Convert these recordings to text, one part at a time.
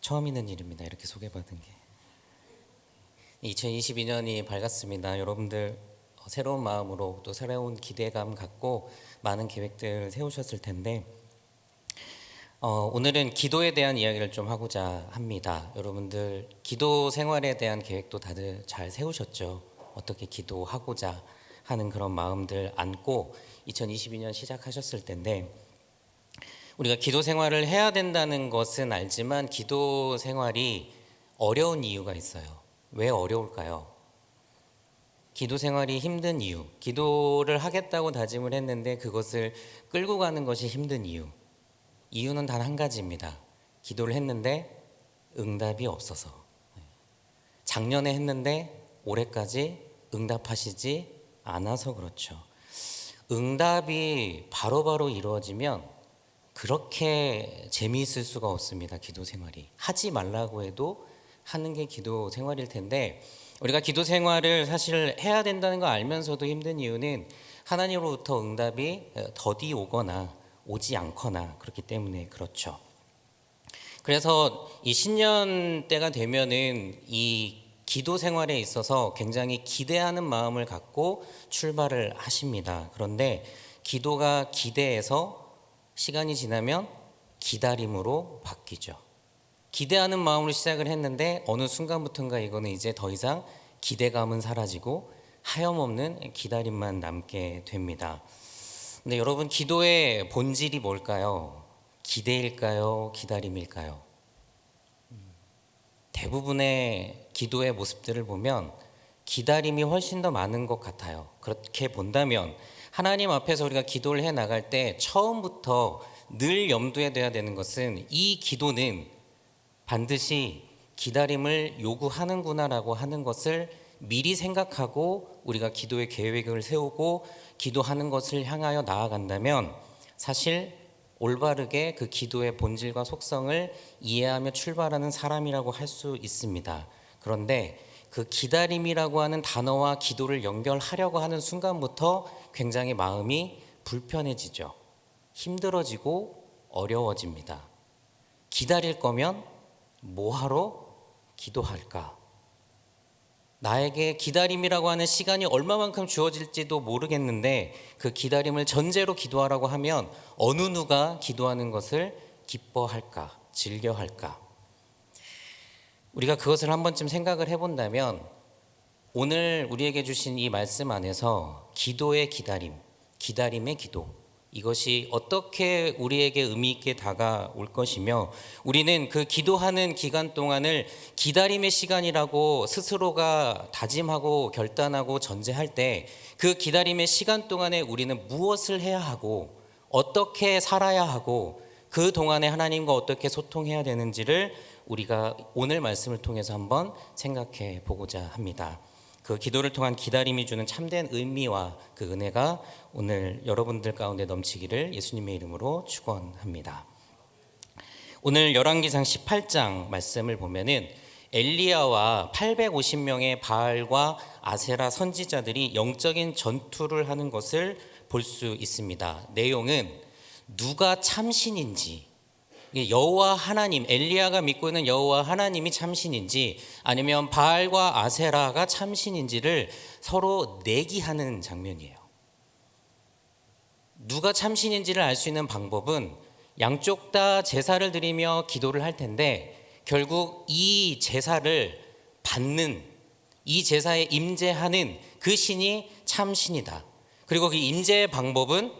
처음 있는 일입니다. 이렇게 소개받은 게. 2022년이 밝았습니다. 여러분들 새로운 마음으로 또 새로운 기대감 갖고 많은 계획들을 세우셨을 텐데 오늘은 기도에 대한 이야기를 좀 하고자 합니다. 여러분들 기도 생활에 대한 계획도 다들 잘 세우셨죠? 어떻게 기도하고자 하는 그런 마음들 안고 2022년 시작하셨을 텐데 우리가 기도 생활을 해야 된다는 것은 알지만 기도 생활이 어려운 이유가 있어요. 왜 어려울까요? 기도 생활이 힘든 이유, 기도를 하겠다고 다짐을 했는데 그것을 끌고 가는 것이 힘든 이유는 단 한 가지입니다. 기도를 했는데 응답이 없어서. 작년에 했는데 올해까지 응답하시지 않아서 그렇죠. 응답이 바로바로 이루어지면 그렇게 재미있을 수가 없습니다. 기도 생활이. 하지 말라고 해도 하는 게 기도 생활일 텐데 우리가 기도 생활을 사실 해야 된다는 거 알면서도 힘든 이유는 하나님으로부터 응답이 더디 오거나 오지 않거나 그렇기 때문에 그렇죠. 그래서 이 신년 때가 되면은 이 기도 생활에 있어서 굉장히 기대하는 마음을 갖고 출발을 하십니다. 그런데 기도가 기대에서 시간이 지나면 기다림으로 바뀌죠. 기대하는 마음으로 시작을 했는데 어느 순간부터인가 이거는 이제 더 이상 기대감은 사라지고 하염없는 기다림만 남게 됩니다. 근데 여러분 기도의 본질이 뭘까요? 기대일까요? 기다림일까요? 대부분의 기도의 모습들을 보면 기다림이 훨씬 더 많은 것 같아요. 그렇게 본다면 하나님 앞에서 우리가 기도를 해 나갈 때 처음부터 늘 염두에 둬야 되는 것은 이 기도는 반드시 기다림을 요구하는구나라고 하는 것을 미리 생각하고 우리가 기도의 계획을 세우고 기도하는 것을 향하여 나아간다면 사실 올바르게 그 기도의 본질과 속성을 이해하며 출발하는 사람이라고 할 수 있습니다. 그런데 그 기다림이라고 하는 단어와 기도를 연결하려고 하는 순간부터 굉장히 마음이 불편해지죠. 힘들어지고 어려워집니다. 기다릴 거면 뭐하러 기도할까? 나에게 기다림이라고 하는 시간이 얼마만큼 주어질지도 모르겠는데 그 기다림을 전제로 기도하라고 하면 어느 누가 기도하는 것을 기뻐할까? 즐겨할까? 우리가 그것을 한 번쯤 생각을 해본다면 오늘 우리에게 주신 이 말씀 안에서 기도의 기다림, 기다림의 기도 이것이 어떻게 우리에게 의미 있게 다가올 것이며 우리는 그 기도하는 기간 동안을 기다림의 시간이라고 스스로가 다짐하고 결단하고 전제할 때 그 기다림의 시간 동안에 우리는 무엇을 해야 하고 어떻게 살아야 하고 그 동안에 하나님과 어떻게 소통해야 되는지를 우리가 오늘 말씀을 통해서 한번 생각해 보고자 합니다. 그 기도를 통한 기다림이 주는 참된 의미와 그 은혜가 오늘 여러분들 가운데 넘치기를 예수님의 이름으로 축원합니다. 오늘 열왕기상 18장 말씀을 보면은 엘리야와 850명의 바알과 아세라 선지자들이 영적인 전투를 하는 것을 볼 수 있습니다. 내용은 누가 참신인지 여호와 하나님, 엘리야가 믿고 있는 여호와 하나님이 참신인지 아니면 바알과 아세라가 참신인지를 서로 내기하는 장면이에요. 누가 참신인지를 알 수 있는 방법은 양쪽 다 제사를 드리며 기도를 할 텐데 결국 이 제사를 받는 이 제사에 임재하는 그 신이 참신이다. 그리고 그 임재의 방법은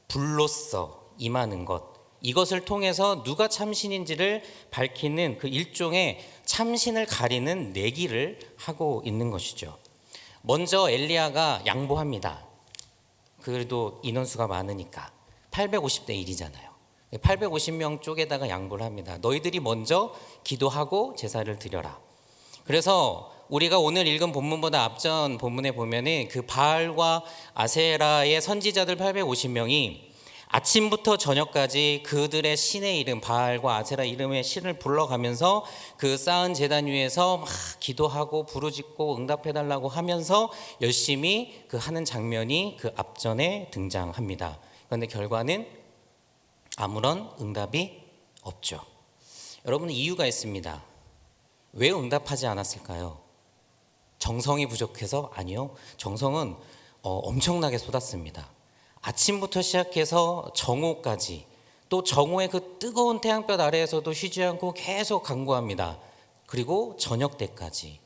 불로써 임하는 것. 이것을 통해서 누가 참신인지를 밝히는 그 일종의 참신을 가리는 내기를 하고 있는 것이죠. 먼저 엘리야가 양보합니다. 그래도 인원수가 많으니까 850대 1이잖아요. 850명 쪽에다가 양보를 합니다. 너희들이 먼저 기도하고 제사를 드려라. 그래서 우리가 오늘 읽은 본문보다 앞전 본문에 보면은 그 바알과 아세라의 선지자들 850명이 아침부터 저녁까지 그들의 신의 이름 바알과 아세라 이름의 신을 불러가면서 그 쌓은 제단 위에서 막 기도하고 부르짖고 응답해달라고 하면서 열심히 그 하는 장면이 그 앞전에 등장합니다. 그런데 결과는 아무런 응답이 없죠. 여러분, 이유가 있습니다. 왜 응답하지 않았을까요? 정성이 부족해서? 아니요. 정성은 엄청나게 쏟았습니다. 아침부터 시작해서 정오까지, 또 정오의 그 뜨거운 태양볕 아래에서도 쉬지 않고 계속 간구합니다. 그리고 저녁 때까지.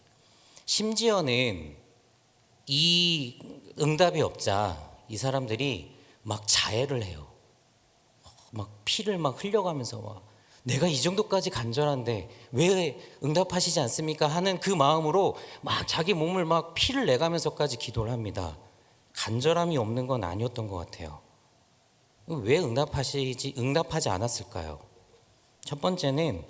심지어는 이 응답이 없자 이 사람들이 막 자해를 해요. 막 피를 막 흘려가면서 막 내가 이 정도까지 간절한데 왜 응답하시지 않습니까? 하는 그 마음으로 막 자기 몸을 막 피를 내가면서까지 기도를 합니다. 간절함이 없는 건 아니었던 것 같아요. 왜 응답하지 않았을까요? 첫 번째는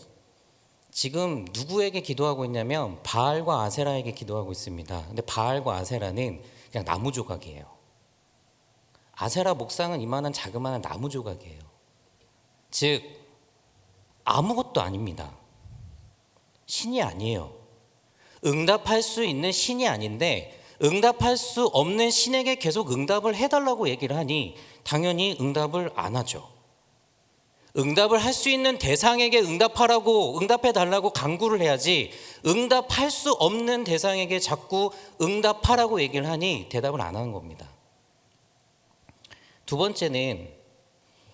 지금 누구에게 기도하고 있냐면 바알과 아세라에게 기도하고 있습니다. 근데 바알과 아세라는 그냥 나무 조각이에요. 아세라 목상은 이만한 자그마한 나무 조각이에요. 즉 아무것도 아닙니다. 신이 아니에요. 응답할 수 있는 신이 아닌데 응답할 수 없는 신에게 계속 응답을 해달라고 얘기를 하니 당연히 응답을 안 하죠. 응답을 할 수 있는 대상에게 응답해달라고 간구를 해야지, 응답할 수 없는 대상에게 자꾸 응답하라고 얘기를 하니 대답을 안 하는 겁니다. 두 번째는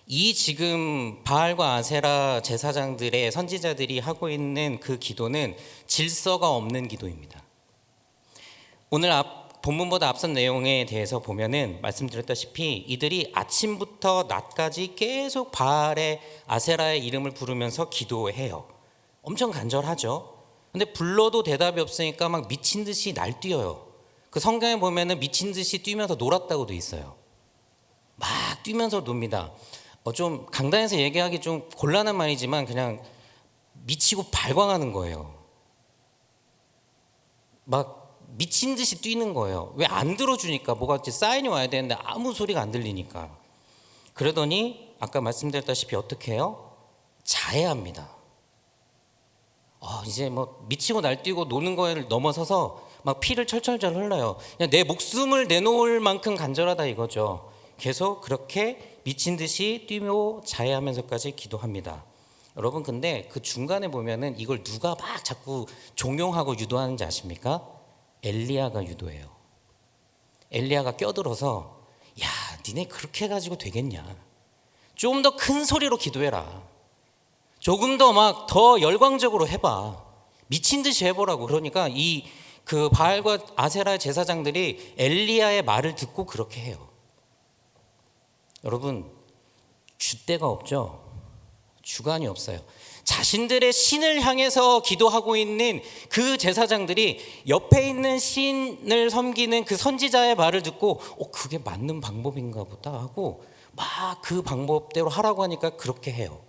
이 지금 바알과 아세라 제사장들의 선지자들이 하고 있는 그 기도는 질서가 없는 기도입니다. 오늘 본문보다 앞선 내용에 대해서 보면은 말씀드렸다시피 이들이 아침부터 낮까지 계속 바알의 아세라의 이름을 부르면서 기도해요. 엄청 간절하죠. 근데 불러도 대답이 없으니까 막 미친 듯이 날뛰어요. 그 성경에 보면은 미친 듯이 뛰면서 놀았다고 돼 있어요. 막 뛰면서 놉니다. 좀 강단에서 얘기하기 좀 곤란한 말이지만 그냥 미치고 발광하는 거예요. 막 미친 듯이 뛰는 거예요. 왜 안 들어주니까, 뭐가 이렇게 사인이 와야 되는데 아무 소리가 안 들리니까. 그러더니 아까 말씀드렸다시피 어떻게 해요? 자해합니다. 이제 뭐 미치고 날뛰고 노는 거를 넘어서서 막 피를 철철철 흘러요. 그냥 내 목숨을 내놓을 만큼 간절하다 이거죠. 계속 그렇게 미친 듯이 뛰며 자해하면서까지 기도합니다. 여러분, 근데 그 중간에 보면은 이걸 누가 막 자꾸 종용하고 유도하는지 아십니까? 엘리야가 유도해요. 엘리야가 껴들어서 야, 니네 그렇게 해가지고 되겠냐? 좀 더 큰 소리로 기도해라. 조금 더 막 더 열광적으로 해봐. 미친 듯이 해보라고. 그러니까 그 바알과 아세라의 제사장들이 엘리야의 말을 듣고 그렇게 해요. 여러분, 줏대가 없죠? 주관이 없어요. 자신들의 신을 향해서 기도하고 있는 그 제사장들이 옆에 있는 신을 섬기는 그 선지자의 말을 듣고 그게 맞는 방법인가 보다 하고 막 그 방법대로 하라고 하니까 그렇게 해요.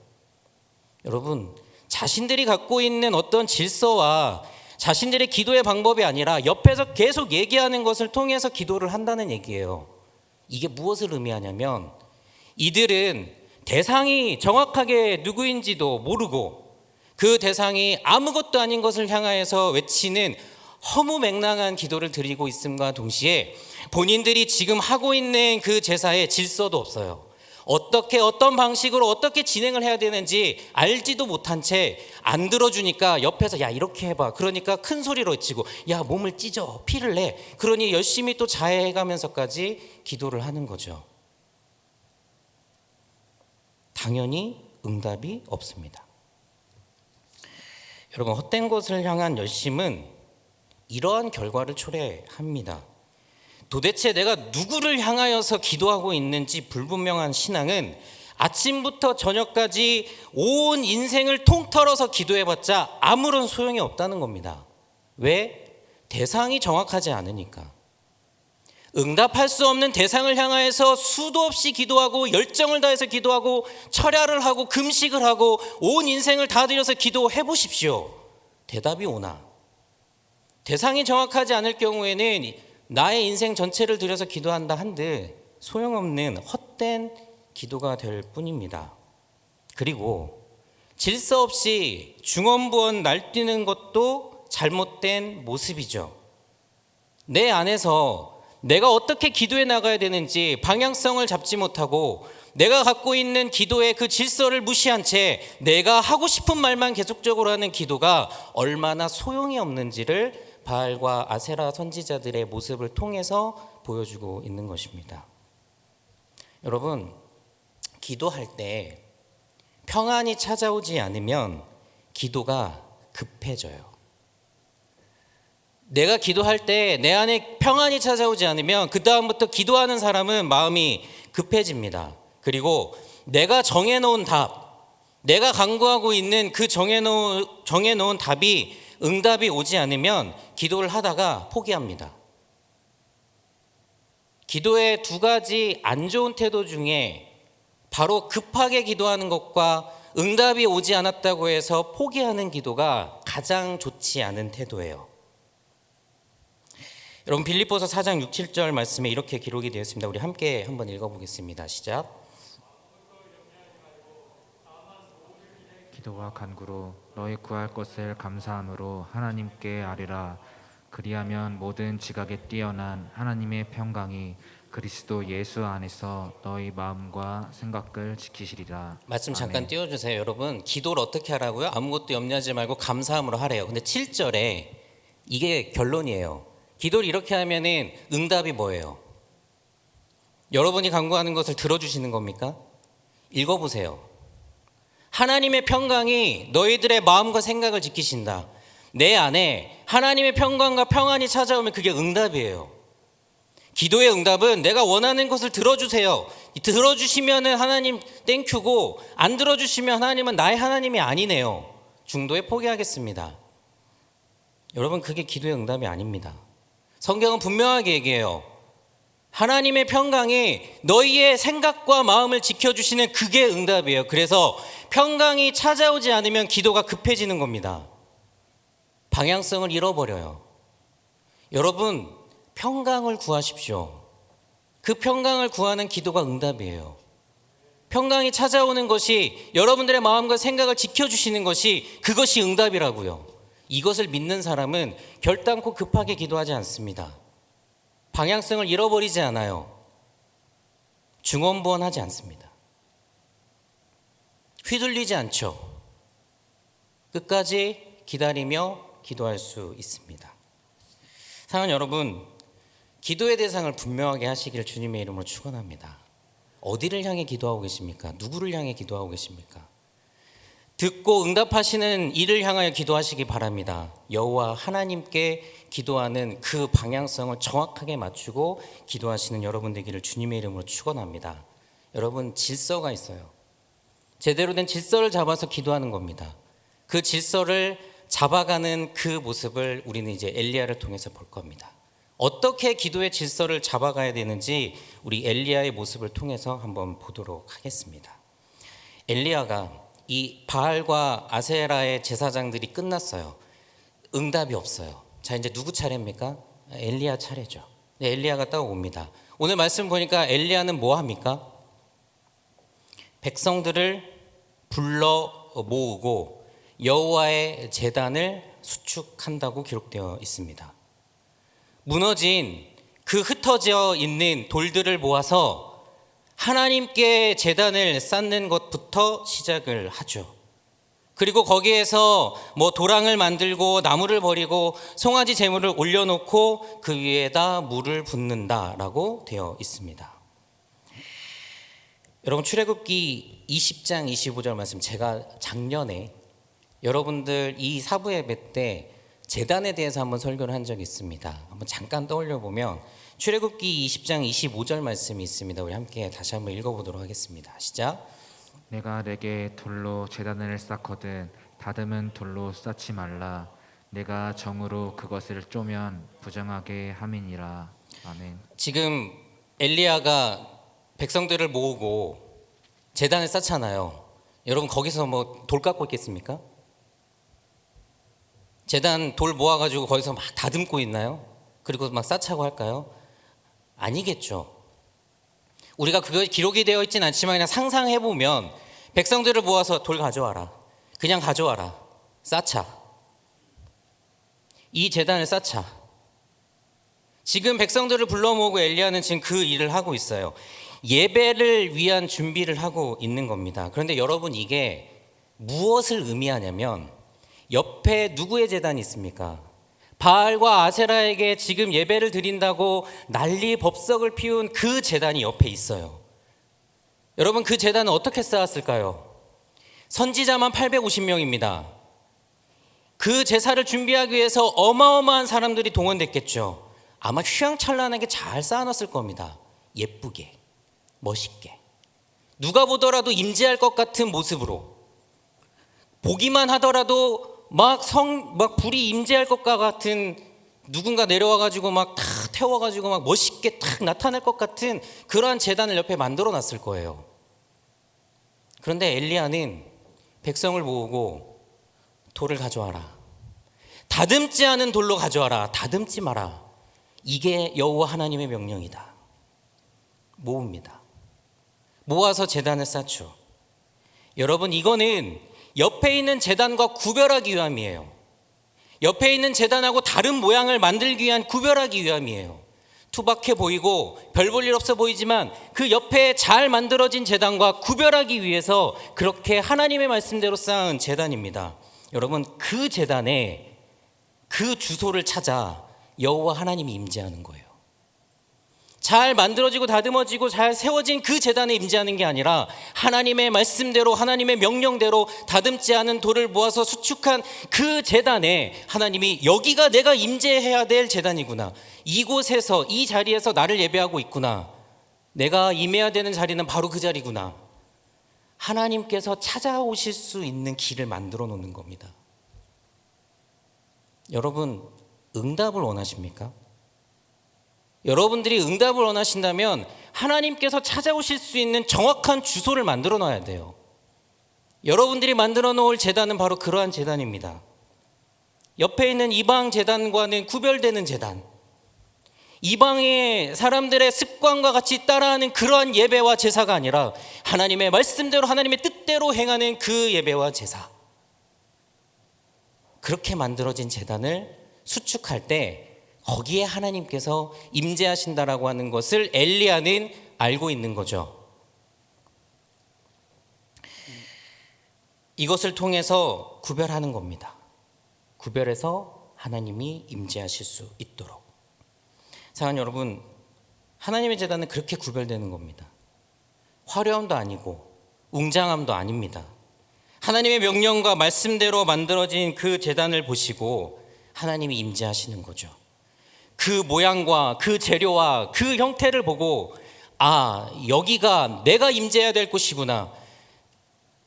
여러분, 자신들이 갖고 있는 어떤 질서와 자신들의 기도의 방법이 아니라 옆에서 계속 얘기하는 것을 통해서 기도를 한다는 얘기예요. 이게 무엇을 의미하냐면 이들은 대상이 정확하게 누구인지도 모르고 그 대상이 아무것도 아닌 것을 향하여서 외치는 허무맹랑한 기도를 드리고 있음과 동시에 본인들이 지금 하고 있는 그 제사에 질서도 없어요. 어떤 방식으로 어떻게 진행을 해야 되는지 알지도 못한 채 안 들어주니까 옆에서 야, 이렇게 해봐. 그러니까 큰 소리로 외치고 야, 몸을 찢어, 피를 내. 그러니 열심히 또 자해해가면서까지 기도를 하는 거죠. 당연히 응답이 없습니다. 여러분, 헛된 것을 향한 열심은 이러한 결과를 초래합니다. 도대체 내가 누구를 향하여서 기도하고 있는지 불분명한 신앙은 아침부터 저녁까지 온 인생을 통틀어서 기도해봤자 아무런 소용이 없다는 겁니다. 왜? 대상이 정확하지 않으니까. 응답할 수 없는 대상을 향하여서 수도 없이 기도하고 열정을 다해서 기도하고 철야를 하고 금식을 하고 온 인생을 다 들여서 기도해 보십시오. 대답이 오나? 대상이 정확하지 않을 경우에는 나의 인생 전체를 들여서 기도한다 한들 소용없는 헛된 기도가 될 뿐입니다. 그리고 질서 없이 중언부언 날뛰는 것도 잘못된 모습이죠. 내 안에서 내가 어떻게 기도해 나가야 되는지 방향성을 잡지 못하고 내가 갖고 있는 기도의 그 질서를 무시한 채 내가 하고 싶은 말만 계속적으로 하는 기도가 얼마나 소용이 없는지를 바알과 아세라 선지자들의 모습을 통해서 보여주고 있는 것입니다. 여러분, 기도할 때 평안이 찾아오지 않으면 기도가 급해져요. 내가 기도할 때 내 안에 평안이 찾아오지 않으면 그 다음부터 기도하는 사람은 마음이 급해집니다. 그리고 내가 정해놓은 답, 내가 간구하고 있는 그 정해놓은 답이 응답이 오지 않으면 기도를 하다가 포기합니다. 기도의 두 가지 안 좋은 태도 중에 바로 급하게 기도하는 것과 응답이 오지 않았다고 해서 포기하는 기도가 가장 좋지 않은 태도예요. 여러분, 빌립보서 4장 6, 7절 말씀에 이렇게 기록이 되어 있습니다. 우리 함께 한번 읽어보겠습니다. 시작. 기도와 간구로 너희 구할 것을 감사함으로 하나님께 아뢰라. 그리하면 모든 지각에 뛰어난 하나님의 평강이 그리스도 예수 안에서 너희 마음과 생각을 지키시리라. 말씀 잠깐 아멘. 띄워주세요. 여러분, 기도를 어떻게 하라고요? 아무것도 염려하지 말고 감사함으로 하래요. 근데 7절에 이게 결론이에요. 기도를 이렇게 하면은 응답이 뭐예요? 여러분이 간구하는 것을 들어주시는 겁니까? 읽어보세요. 하나님의 평강이 너희들의 마음과 생각을 지키신다. 내 안에 하나님의 평강과 평안이 찾아오면 그게 응답이에요. 기도의 응답은 내가 원하는 것을 들어주세요. 들어주시면 하나님 땡큐고, 안 들어주시면 하나님은 나의 하나님이 아니네요. 중도에 포기하겠습니다. 여러분, 그게 기도의 응답이 아닙니다. 성경은 분명하게 얘기해요. 하나님의 평강이 너희의 생각과 마음을 지켜주시는 그게 응답이에요. 그래서 평강이 찾아오지 않으면 기도가 급해지는 겁니다. 방향성을 잃어버려요. 여러분, 평강을 구하십시오. 그 평강을 구하는 기도가 응답이에요. 평강이 찾아오는 것이, 여러분들의 마음과 생각을 지켜주시는 것이, 그것이 응답이라고요. 이것을 믿는 사람은 결단코 급하게 기도하지 않습니다. 방향성을 잃어버리지 않아요. 중언부언하지 않습니다. 휘둘리지 않죠. 끝까지 기다리며 기도할 수 있습니다. 사랑하는 여러분, 기도의 대상을 분명하게 하시기를 주님의 이름으로 축원합니다. 어디를 향해 기도하고 계십니까? 누구를 향해 기도하고 계십니까? 듣고 응답하시는 이를 향하여 기도하시기 바랍니다. 여호와 하나님께 기도하는 그 방향성을 정확하게 맞추고 기도하시는 여러분 되기를 주님의 이름으로 축원합니다. 여러분, 질서가 있어요. 제대로 된 질서를 잡아서 기도하는 겁니다. 그 질서를 잡아가는 그 모습을 우리는 이제 엘리야를 통해서 볼 겁니다. 어떻게 기도의 질서를 잡아가야 되는지 우리 엘리야의 모습을 통해서 한번 보도록 하겠습니다. 엘리야가 이 바알과 아세라의 제사장들이 끝났어요. 응답이 없어요. 자, 이제 누구 차례입니까? 엘리야 차례죠. 엘리야가 딱 옵니다. 오늘 말씀 보니까 엘리야는 뭐 합니까? 백성들을 불러 모으고 여호와의 제단을 수축한다고 기록되어 있습니다. 무너진 그 흩어져 있는 돌들을 모아서 하나님께 제단을 쌓는 것부터 시작을 하죠. 그리고 거기에서 뭐 도랑을 만들고 나무를 버리고 송아지 제물을 올려놓고 그 위에다 물을 붓는다라고 되어 있습니다. 여러분, 출애굽기 20장 25절 말씀, 제가 작년에 여러분들 이 사부 예배 때 제단에 대해서 한번 설교를 한 적이 있습니다. 한번 잠깐 떠올려 보면 출애굽기 20장 25절 말씀이 있습니다. 우리 함께 다시 한번 읽어보도록 하겠습니다. 시작. 내가 내게 돌로 제단을 쌓거든 다듬은 돌로 쌓지 말라. 내가 정으로 그것을 쪼면 부정하게 함이니라. 아멘. 지금 엘리야가 백성들을 모으고 제단을 쌓잖아요. 여러분, 거기서 뭐 돌 깎고 있겠습니까? 제단 돌 모아가지고 거기서 막 다듬고 있나요? 그리고 막 쌓자고 할까요? 아니겠죠. 우리가 그거 기록이 되어 있진 않지만 그냥 상상해보면 백성들을 모아서 돌 가져와라. 그냥 가져와라. 쌓자. 이 제단을 쌓자. 지금 백성들을 불러 모으고 엘리야는 지금 그 일을 하고 있어요. 예배를 위한 준비를 하고 있는 겁니다. 그런데 여러분, 이게 무엇을 의미하냐면 옆에 누구의 제단이 있습니까? 바알과 아세라에게 지금 예배를 드린다고 난리 법석을 피운 그 제단이 옆에 있어요. 여러분, 그 제단은 어떻게 쌓았을까요? 선지자만 850명입니다. 그 제사를 준비하기 위해서 어마어마한 사람들이 동원됐겠죠. 아마 휘황찬란하게 잘 쌓아놨을 겁니다. 예쁘게, 멋있게, 누가 보더라도 임재할 것 같은 모습으로, 보기만 하더라도 막 불이 임재할 것과 같은, 누군가 내려와가지고 막 다 태워가지고 막 멋있게 탁 나타날 것 같은 그러한 제단을 옆에 만들어 놨을 거예요. 그런데 엘리야는 백성을 모으고 돌을 가져와라, 다듬지 않은 돌로 가져와라, 다듬지 마라, 이게 여호와 하나님의 명령이다. 모읍니다. 모아서 제단을 쌓죠. 여러분, 이거는 옆에 있는 제단과 구별하기 위함이에요. 옆에 있는 제단하고 다른 모양을 만들기 위한 구별하기 위함이에요. 투박해 보이고 별 볼 일 없어 보이지만 그 옆에 잘 만들어진 제단과 구별하기 위해서 그렇게 하나님의 말씀대로 쌓은 제단입니다. 여러분, 그 제단에 그 주소를 찾아 여호와 하나님이 임재하는 거예요. 잘 만들어지고 다듬어지고 잘 세워진 그 제단에 임재하는 게 아니라 하나님의 말씀대로, 하나님의 명령대로 다듬지 않은 돌을 모아서 수축한 그 제단에 하나님이 여기가 내가 임재해야 될 제단이구나, 이곳에서, 이 자리에서 나를 예배하고 있구나, 내가 임해야 되는 자리는 바로 그 자리구나, 하나님께서 찾아오실 수 있는 길을 만들어 놓는 겁니다. 여러분, 응답을 원하십니까? 여러분들이 응답을 원하신다면 하나님께서 찾아오실 수 있는 정확한 주소를 만들어 놔야 돼요. 여러분들이 만들어 놓을 제단은 바로 그러한 제단입니다. 옆에 있는 이방 제단과는 구별되는 제단, 이방의 사람들의 습관과 같이 따라하는 그러한 예배와 제사가 아니라 하나님의 말씀대로, 하나님의 뜻대로 행하는 그 예배와 제사, 그렇게 만들어진 제단을 수축할 때 거기에 하나님께서 임재하신다라고 하는 것을 엘리야는 알고 있는 거죠. 이것을 통해서 구별하는 겁니다. 구별해서 하나님이 임재하실 수 있도록. 사랑하는 여러분, 하나님의 제단은 그렇게 구별되는 겁니다. 화려함도 아니고 웅장함도 아닙니다. 하나님의 명령과 말씀대로 만들어진 그 제단을 보시고 하나님이 임재하시는 거죠. 그 모양과 그 재료와 그 형태를 보고, 아, 여기가 내가 임재해야 될 곳이구나.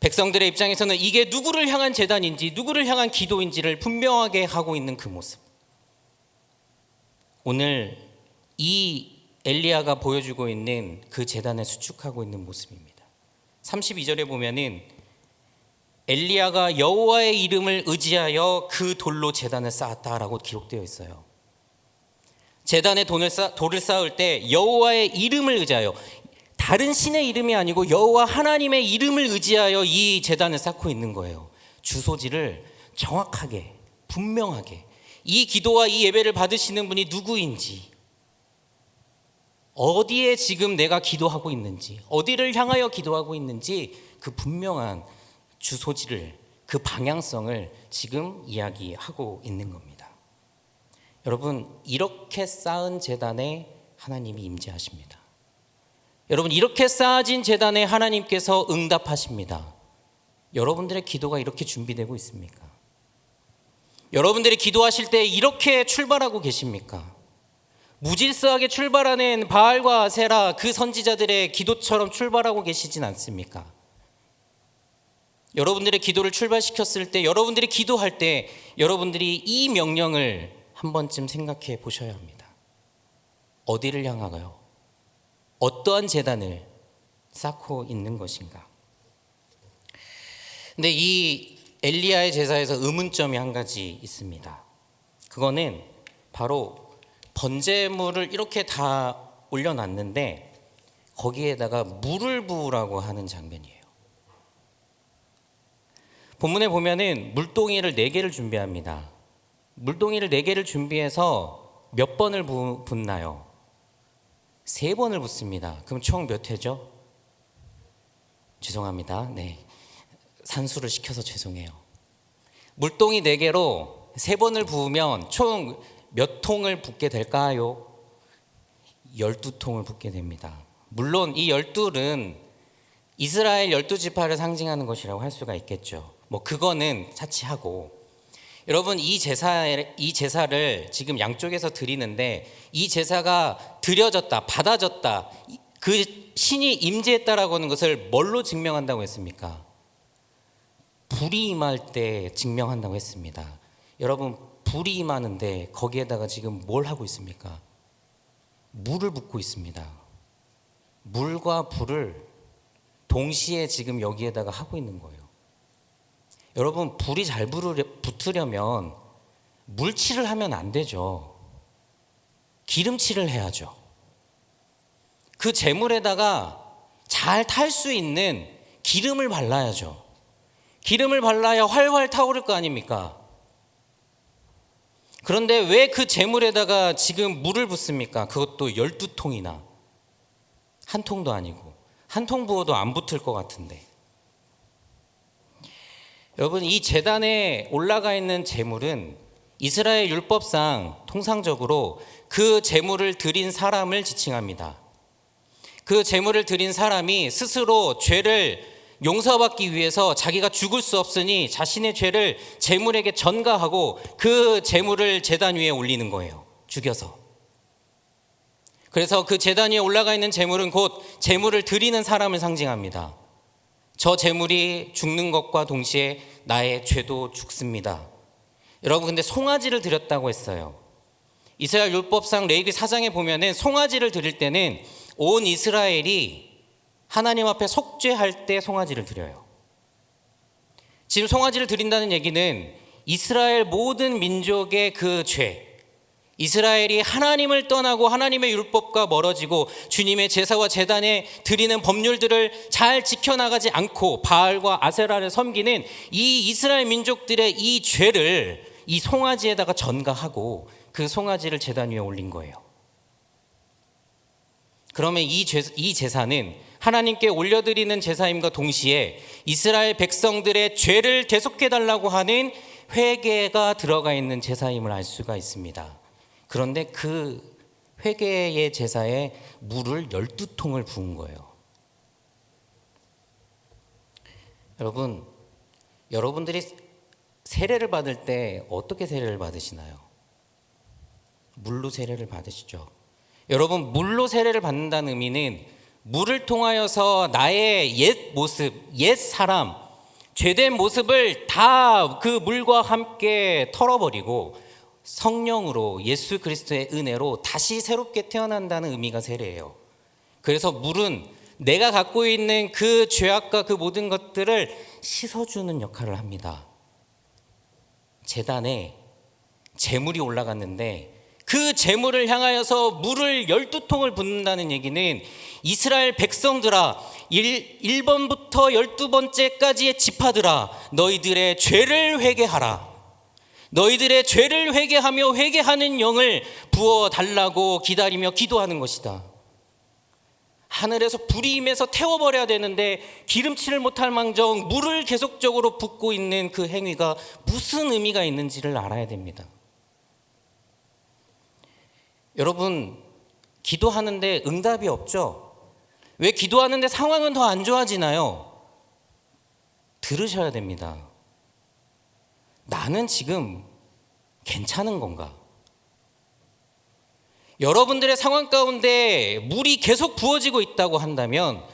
백성들의 입장에서는 이게 누구를 향한 제단인지, 누구를 향한 기도인지를 분명하게 하고 있는 그 모습. 오늘 이 엘리야가 보여주고 있는 그 제단을 수축하고 있는 모습입니다. 32절에 보면은 엘리야가 여호와의 이름을 의지하여 그 돌로 제단을 쌓았다라고 기록되어 있어요. 제단에 돌을 쌓을 때 여호와의 이름을 의지하여, 다른 신의 이름이 아니고 여호와 하나님의 이름을 의지하여 이 제단을 쌓고 있는 거예요. 주소지를 정확하게, 분명하게, 이 기도와 이 예배를 받으시는 분이 누구인지, 어디에 지금 내가 기도하고 있는지, 어디를 향하여 기도하고 있는지 그 분명한 주소지를, 그 방향성을 지금 이야기하고 있는 겁니다. 여러분, 이렇게 쌓은 제단에 하나님이 임재하십니다. 여러분, 이렇게 쌓아진 제단에 하나님께서 응답하십니다. 여러분들의 기도가 이렇게 준비되고 있습니까? 여러분들이 기도하실 때 이렇게 출발하고 계십니까? 무질서하게 출발하는 바알과 아세라 그 선지자들의 기도처럼 출발하고 계시진 않습니까? 여러분들의 기도를 출발시켰을 때, 여러분들이 기도할 때 여러분들이 이 명령을 한 번쯤 생각해 보셔야 합니다. 어디를 향하여 어떠한 제단을 쌓고 있는 것인가? 근데 이 엘리야의 제사에서 의문점이 한 가지 있습니다. 그거는 바로 번제물을 이렇게 다 올려놨는데 거기에다가 물을 부으라고 하는 장면이에요. 본문에 보면은 물동이를 4개를 준비합니다. 물동이를 4개를 준비해서 몇 번을 붓나요? 3번을 붓습니다. 그럼 총 몇 회죠? 죄송합니다. 네, 산수를 시켜서 죄송해요. 물동이 4개로 3번을 부으면 총 몇 통을 붓게 될까요? 12통을 붓게 됩니다. 물론 이 12은 이스라엘 12지파를 상징하는 것이라고 할 수가 있겠죠. 그거는 차치하고, 여러분 이 제사를 지금 양쪽에서 드리는데, 이 제사가 드려졌다, 받아졌다, 그 신이 임재했다라고 하는 것을 뭘로 증명한다고 했습니까? 불이 임할 때 증명한다고 했습니다. 여러분, 불이 임하는데 거기에다가 지금 뭘 하고 있습니까? 물을 붓고 있습니다. 물과 불을 동시에 지금 여기에다가 하고 있는 거예요. 여러분, 불이 잘 붙으려면 물칠을 하면 안 되죠. 기름칠을 해야죠. 그 제물에다가 잘 탈 수 있는 기름을 발라야죠. 기름을 발라야 활활 타오를 거 아닙니까? 그런데 왜 그 제물에다가 지금 물을 붓습니까? 그것도 12통이나. 한 통도 아니고. 한 통 부어도 안 붙을 것 같은데. 여러분, 이 제단에 올라가 있는 제물은 이스라엘 율법상 통상적으로 그 제물을 드린 사람을 지칭합니다. 그 제물을 드린 사람이 스스로 죄를 용서받기 위해서 자기가 죽을 수 없으니 자신의 죄를 제물에게 전가하고 그 제물을 제단 위에 올리는 거예요. 죽여서. 그래서 그 제단 위에 올라가 있는 제물은 곧 제물을 드리는 사람을 상징합니다. 저 제물이 죽는 것과 동시에 나의 죄도 죽습니다. 여러분, 근데 송아지를 드렸다고 했어요. 이스라엘 율법상 레위기 4장에 보면은 송아지를 드릴 때는 온 이스라엘이 하나님 앞에 속죄할 때 송아지를 드려요. 지금 송아지를 드린다는 얘기는 이스라엘 모든 민족의 그 죄, 이스라엘이 하나님을 떠나고 하나님의 율법과 멀어지고 주님의 제사와 제단에 드리는 법률들을 잘 지켜나가지 않고 바알과 아세라를 섬기는 이 이스라엘 민족들의 이 죄를 이 송아지에다가 전가하고 그 송아지를 제단 위에 올린 거예요. 그러면 이 제사는 하나님께 올려드리는 제사임과 동시에 이스라엘 백성들의 죄를 대속해달라고 하는 회개가 들어가 있는 제사임을 알 수가 있습니다. 그런데 그 회개의 제사에 물을 12통을 부은 거예요. 여러분들이 세례를 받을 때 어떻게 세례를 받으시나요? 물로 세례를 받으시죠. 여러분, 물로 세례를 받는다는 의미는 물을 통하여서 나의 옛 모습, 옛 사람, 죄된 모습을 다 그 물과 함께 털어버리고 성령으로 예수 그리스도의 은혜로 다시 새롭게 태어난다는 의미가 세례예요. 그래서 물은 내가 갖고 있는 그 죄악과 그 모든 것들을 씻어주는 역할을 합니다. 제단에 제물이 올라갔는데 그 제물을 향하여서 물을 12통을 붓는다는 얘기는 이스라엘 백성들아, 1번부터 12번째까지의 지파들아, 너희들의 죄를 회개하라. 너희들의 죄를 회개하며 회개하는 영을 부어달라고 기다리며 기도하는 것이다. 하늘에서 불이 임해서 태워버려야 되는데 기름칠을 못할 망정 물을 계속적으로 붓고 있는 그 행위가 무슨 의미가 있는지를 알아야 됩니다. 여러분, 기도하는데 응답이 없죠? 왜 기도하는데 상황은 더 안 좋아지나요? 들으셔야 됩니다. 나는 지금 괜찮은 건가? 여러분들의 상황 가운데 물이 계속 부어지고 있다고 한다면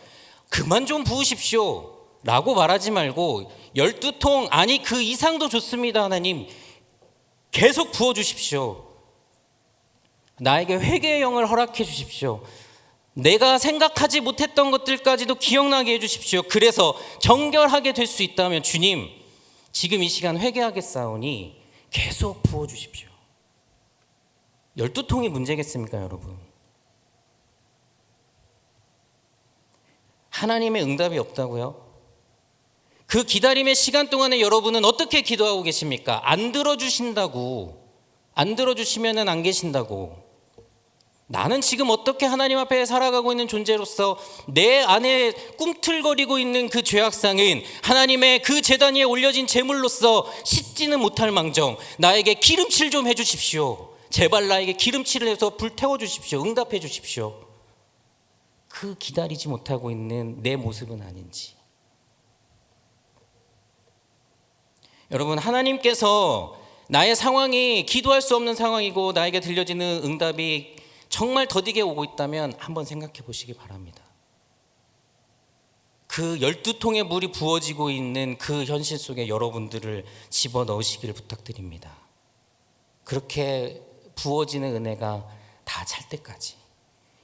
그만 좀 부으십시오 라고 말하지 말고 12통, 아니 그 이상도 좋습니다. 하나님 계속 부어주십시오. 나에게 회개의 영을 허락해 주십시오. 내가 생각하지 못했던 것들까지도 기억나게 해주십시오. 그래서 정결하게 될 수 있다면 주님, 지금 이 시간 회개하겠사오니 계속 부어주십시오. 12통이 문제겠습니까, 여러분? 하나님의 응답이 없다고요? 그 기다림의 시간 동안에 여러분은 어떻게 기도하고 계십니까? 안 들어주신다고, 안 들어주시면 안 계신다고. 나는 지금 어떻게 하나님 앞에 살아가고 있는 존재로서 내 안에 꿈틀거리고 있는 그 죄악상은 하나님의 그 제단 위에 올려진 제물로서 씻지는 못할 망정 나에게 기름칠 좀 해주십시오. 제발 나에게 기름칠을 해서 불태워 주십시오. 응답해 주십시오. 그 기다리지 못하고 있는 내 모습은 아닌지. 여러분, 하나님께서 나의 상황이 기도할 수 없는 상황이고 나에게 들려지는 응답이 정말 더디게 오고 있다면 한번 생각해 보시기 바랍니다. 그 12통의 물이 부어지고 있는 그 현실 속에 여러분들을 집어넣으시기를 부탁드립니다. 그렇게 부어지는 은혜가 다 찰 때까지.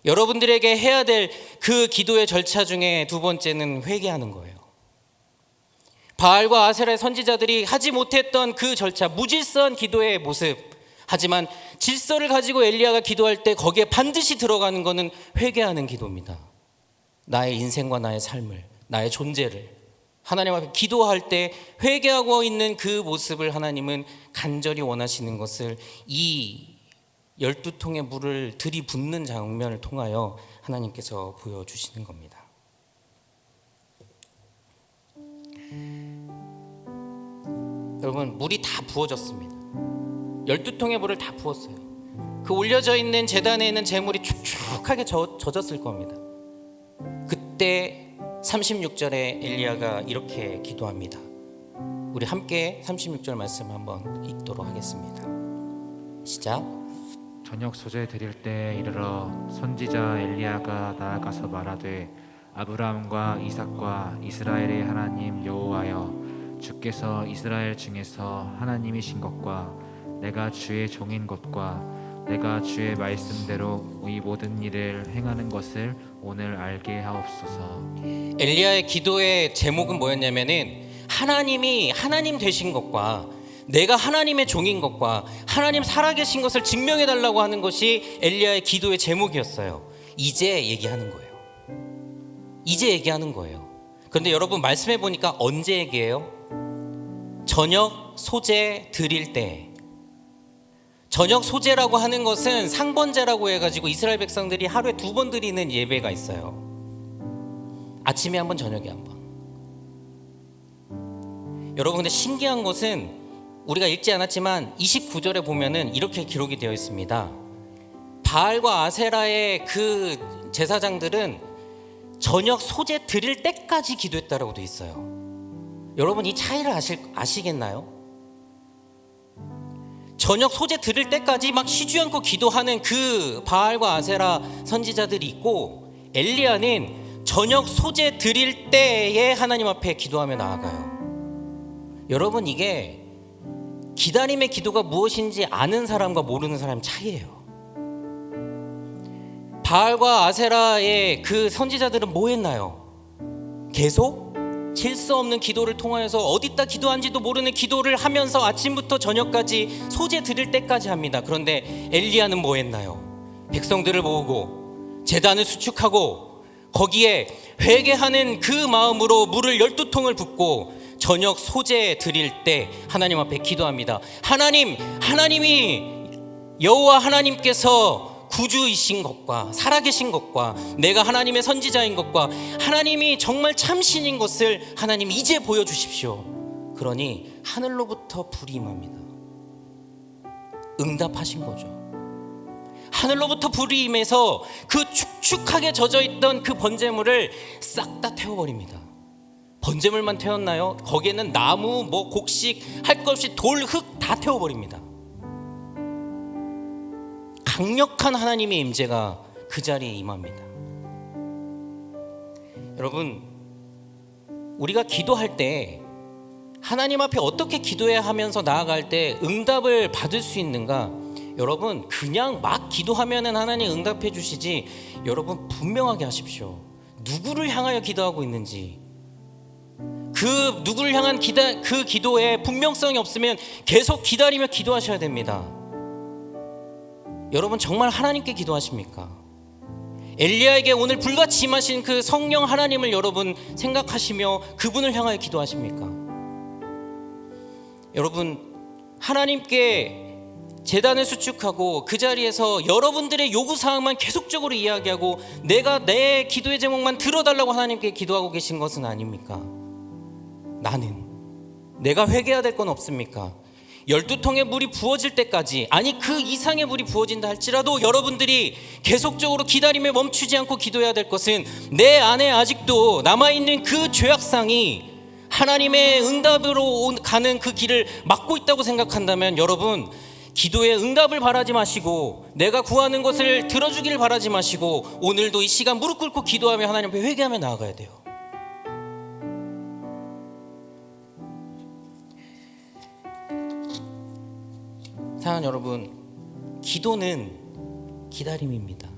여러분들에게 해야 될 그 기도의 절차 중에 두 번째는 회개하는 거예요. 바알과 아세라의 선지자들이 하지 못했던 그 절차, 무질서한 기도의 모습. 하지만 질서를 가지고 엘리야가 기도할 때 거기에 반드시 들어가는 것은 회개하는 기도입니다. 나의 인생과 나의 삶을, 나의 존재를 하나님 앞에 기도할 때 회개하고 있는 그 모습을 하나님은 간절히 원하시는 것을 이 12통의 물을 들이붓는 장면을 통하여 하나님께서 보여주시는 겁니다. 여러분, 물이 다 부어졌습니다. 12통의 물을 다 부었어요. 그 올려져 있는 제단에 있는 제물이 축축하게 젖었을 겁니다. 그때 36절에 엘리야가 이렇게 기도합니다. 우리 함께 36절 말씀 한번 읽도록 하겠습니다. 시작. 저녁 소재 드릴 때 이르러 선지자 엘리야가 나아가서 말하되 아브라함과 이삭과 이스라엘의 하나님 여호와여, 주께서 이스라엘 중에서 하나님이신 것과 내가 주의 종인 것과 내가 주의 말씀대로 이 모든 일을 행하는 것을 오늘 알게 하옵소서. 엘리야의 기도의 제목은 뭐였냐면은 하나님이 하나님 되신 것과 내가 하나님의 종인 것과 하나님 살아계신 것을 증명해 달라고 하는 것이 엘리야의 기도의 제목이었어요. 이제 얘기하는 거예요. 이제 얘기하는 거예요. 그런데 여러분, 말씀해 보니까 언제 얘기해요? 저녁 소재 드릴 때. 저녁 소재라고 하는 것은 상번제라고 해가지고 이스라엘 백성들이 하루에 2번 드리는 예배가 있어요. 아침에 한 번, 저녁에 한 번. 여러분, 근데 신기한 것은 우리가 읽지 않았지만 29절에 보면은 이렇게 기록이 되어 있습니다. 바알과 아세라의 그 제사장들은 저녁 소재 드릴 때까지 기도했다라고 되어 있어요. 여러분, 이 차이를 아시겠나요? 저녁 소재 드릴 때까지 막 쉬지 않고 기도하는 그 바알과 아세라 선지자들이 있고, 엘리야는 저녁 소재 드릴 때에 하나님 앞에 기도하며 나아가요. 여러분, 이게 기다림의 기도가 무엇인지 아는 사람과 모르는 사람 차이예요. 바알과 아세라의 그 선지자들은 뭐 했나요? 계속 질서 없는 기도를 통하여서 어디다 기도한지도 모르는 기도를 하면서 아침부터 저녁까지 소재 드릴 때까지 합니다. 그런데 엘리야는 뭐 했나요? 백성들을 모으고 제단을 수축하고 거기에 회개하는 그 마음으로 물을 12통을 붓고 저녁 소재 드릴 때 하나님 앞에 기도합니다. 하나님이 여호와 하나님께서 구주이신 것과 살아계신 것과 내가 하나님의 선지자인 것과 하나님이 정말 참신인 것을 하나님 이제 보여주십시오. 그러니 하늘로부터 불이 임합니다. 응답하신 거죠. 하늘로부터 불이 임해서 그 축축하게 젖어있던 그 번제물을 싹 다 태워버립니다. 번제물만 태웠나요? 거기에는 나무, 곡식 할 것 없이 돌, 흙 다 태워버립니다. 강력한 하나님의 임재가 그 자리에 임합니다. 여러분, 우리가 기도할 때 하나님 앞에 어떻게 기도해야 하면서 나아갈 때 응답을 받을 수 있는가? 여러분, 그냥 막 기도하면은 하나님 응답해 주시지, 여러분 분명하게 하십시오. 누구를 향하여 기도하고 있는지, 그 누구를 향한 그 기도에 분명성이 없으면 계속 기다리며 기도하셔야 됩니다. 여러분, 정말 하나님께 기도하십니까? 엘리야에게 오늘 불같이 임하신 그 성령 하나님을 여러분 생각하시며 그분을 향하여 기도하십니까? 여러분, 하나님께 제단을 수축하고 그 자리에서 여러분들의 요구사항만 계속적으로 이야기하고 내가 내 기도의 제목만 들어달라고 하나님께 기도하고 계신 것은 아닙니까? 나는 내가 회개해야 될 건 없습니까? 12통의 물이 부어질 때까지, 아니 그 이상의 물이 부어진다 할지라도 여러분들이 계속적으로 기다림에 멈추지 않고 기도해야 될 것은 내 안에 아직도 남아있는 그 죄악상이 하나님의 응답으로 가는 그 길을 막고 있다고 생각한다면 여러분, 기도에 응답을 바라지 마시고 내가 구하는 것을 들어주기를 바라지 마시고 오늘도 이 시간 무릎 꿇고 기도하며 하나님 앞에 회개하며 나아가야 돼요. 사랑하는 여러분, 기도는 기다림입니다.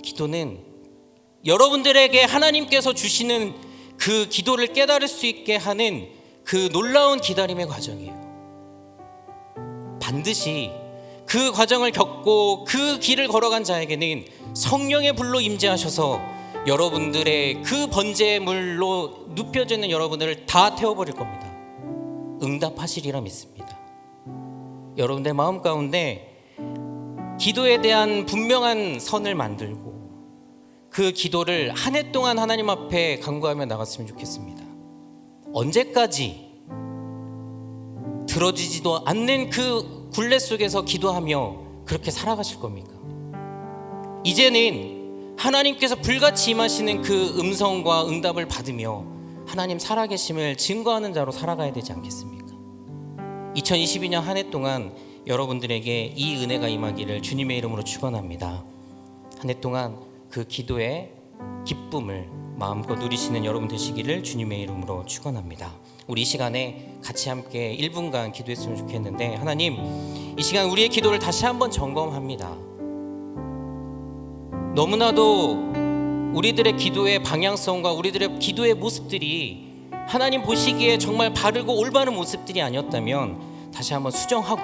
기도는 여러분들에게 하나님께서 주시는 그 기도를 깨달을 수 있게 하는 그 놀라운 기다림의 과정이에요. 반드시 그 과정을 겪고 그 길을 걸어간 자에게는 성령의 불로 임재하셔서 여러분들의 그 번제의 물로 눕혀져 있는 여러분들을 다 태워버릴 겁니다. 응답하시리라 믿습니다. 여러분들 마음 가운데 기도에 대한 분명한 선을 만들고 그 기도를 한 해 동안 하나님 앞에 간구하며 나갔으면 좋겠습니다. 언제까지 들어지지도 않는 그 굴레 속에서 기도하며 그렇게 살아가실 겁니까? 이제는 하나님께서 불같이 임하시는 그 음성과 응답을 받으며 하나님 살아계심을 증거하는 자로 살아가야 되지 않겠습니까? 2022년 한 해 동안 여러분들에게 이 은혜가 임하기를 주님의 이름으로 축원합니다. 한 해 동안 그 기도의 기쁨을 마음껏 누리시는 여러분 되시기를 주님의 이름으로 축원합니다. 우리 이 시간에 같이 함께 1분간 기도했으면 좋겠는데, 하나님, 이 시간 우리의 기도를 다시 한번 점검합니다. 너무나도 우리들의 기도의 방향성과 우리들의 기도의 모습들이 하나님 보시기에 정말 바르고 올바른 모습들이 아니었다면 다시 한번 수정하고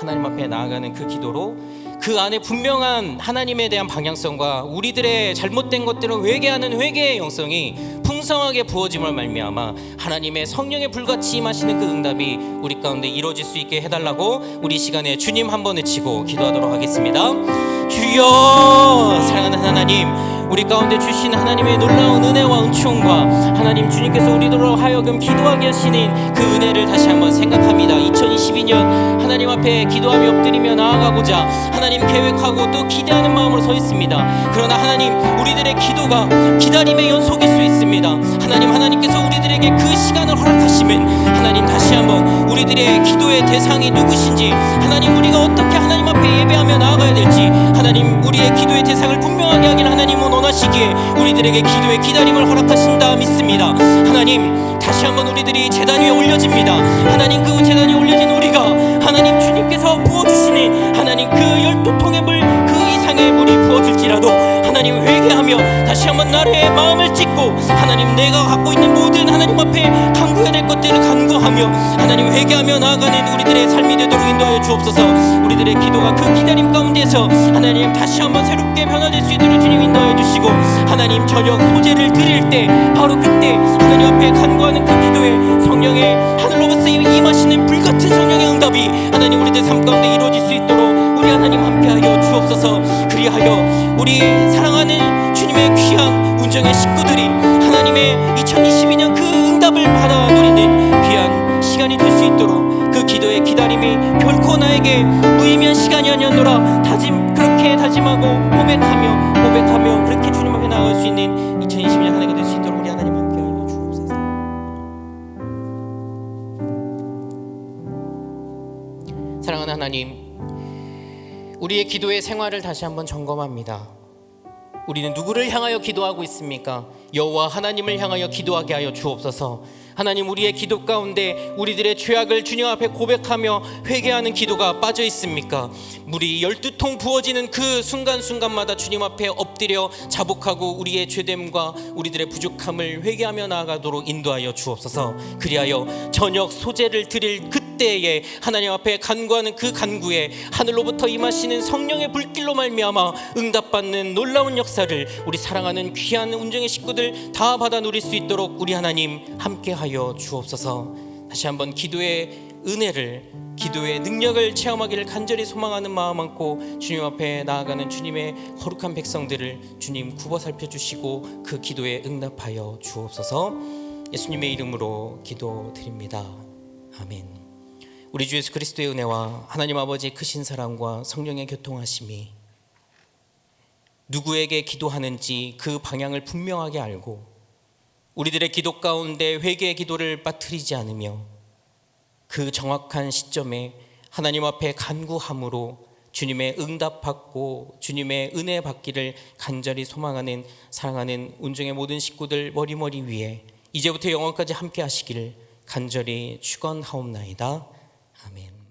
하나님 앞에 나아가는 그 기도로 그 안에 분명한 하나님에 대한 방향성과 우리들의 잘못된 것들을 회개하는 회개의 영성이 풍성하게 부어짐을 말미암아 하나님의 성령의 불같이 임하시는 그 응답이 우리 가운데 이루어질 수 있게 해달라고 우리 시간에 주님 한번 외치고 기도하도록 하겠습니다. 주여, 사랑하는 하나님, 우리 가운데 주신 하나님의 놀라운 은혜와 은총과 하나님 주님께서 우리로 하여금 기도하게 하시는 그 은혜를 다시 한번 생각합니다. 2022년 하나님 앞에 기도하며 엎드리며 나아가고자 하나님 계획하고 또 기대하는 마음으로 서 있습니다. 그러나 하나님, 우리들의 기도가 기다림의 연속일 수 있습니다. 하나님께서 우리들에게 그 시간을 허락하시면 하나님 다시 한번 우리들의 기도의 대상이 누구신지, 하나님 우리가 어떻게 하나님 앞에 예배하며 나아가야 될지, 하나님 우리의 기도의 대상을 분명하게 하길 하나님은 원하시기에 우리들에게 기도의 기다림을 허락하신다 믿습니다. 하나님, 다시 한번 우리들이 제단 위에 올려집니다. 하나님, 그 제단 위에 올려진 우리가 하나님 주님께서 부어주시는 하나님 그 12통의 물, 그 이상의 물이 부어질지라도 하나님 회개하며 다시 한번 나의 마음을 찢고 하나님 내가 갖고 있는 모든 하나님 앞에 간구해야 될 것들을 간구하며 하나님 회개하며 나아가는 우리들의 삶이 되도록 인도하여 주옵소서. 우리들의 기도가 그 기다림 가운데서 하나님 다시 한번 새롭게 변화될 수 있도록 주님 인도하여 주시고, 하나님 저녁 소제를 드릴 때 바로 그때 하나님 앞에 간구하는 그 기도에 성령의 하늘로부터 임하시는 불같은 성령의 응답이 하나님 우리들 삶 가운데 이루어질 수 있도록 우리 하나님 함께하여 주옵소서. 그리하여 우리 사랑하는 주님의 귀한 운정의 식구들이 하나님의 2022년 그 응답을 받아 누리는 귀한 시간이 될 수 있도록 그 기도의 기다림이 결코 나에게 무의미한 시간이 아니었노라 그렇게 다짐하고 고백하며 그렇게 주님 앞에 나아갈 수 있는 2022년 한 해가 될 수 있도록 우리 하나님 함께하여 주옵소서. 사랑하는 하나님, 우리의 기도의 생활을 다시 한번 점검합니다. 우리는 누구를 향하여 기도하고 있습니까? 여호와 하나님을 향하여 기도하게 하여 주옵소서. 하나님, 우리의 기도 가운데 우리들의 죄악을 주님 앞에 고백하며 회개하는 기도가 빠져 있습니까? 물이 12통 부어지는 그 순간순간마다 주님 앞에 엎드려 자복하고 우리의 죄됨과 우리들의 부족함을 회개하며 나아가도록 인도하여 주옵소서. 그리하여 저녁 소제를 드릴 그때에 하나님 앞에 간구하는 그 간구에 하늘로부터 임하시는 성령의 불길로 말미암아 응답받는 놀라운 역사를 우리 사랑하는 귀한 운정의 식구들 다 받아 누릴 수 있도록 우리 하나님 함께하여 주옵소서. 다시 한번 기도의 은혜를, 기도의 능력을 체험하기를 간절히 소망하는 마음 안고 주님 앞에 나아가는 주님의 거룩한 백성들을 주님 굽어 살펴주시고 그 기도에 응답하여 주옵소서. 예수님의 이름으로 기도드립니다. 아멘. 우리 주 예수 그리스도의 은혜와 하나님 아버지의 크신 사랑과 성령의 교통하심이 누구에게 기도하는지 그 방향을 분명하게 알고 우리들의 기도 가운데 회개의 기도를 빠뜨리지 않으며 그 정확한 시점에 하나님 앞에 간구함으로 주님의 응답받고 주님의 은혜 받기를 간절히 소망하는 사랑하는 운정의 모든 식구들 머리머리 위에 이제부터 영원까지 함께 하시기를 간절히 축원하옵나이다. 아멘.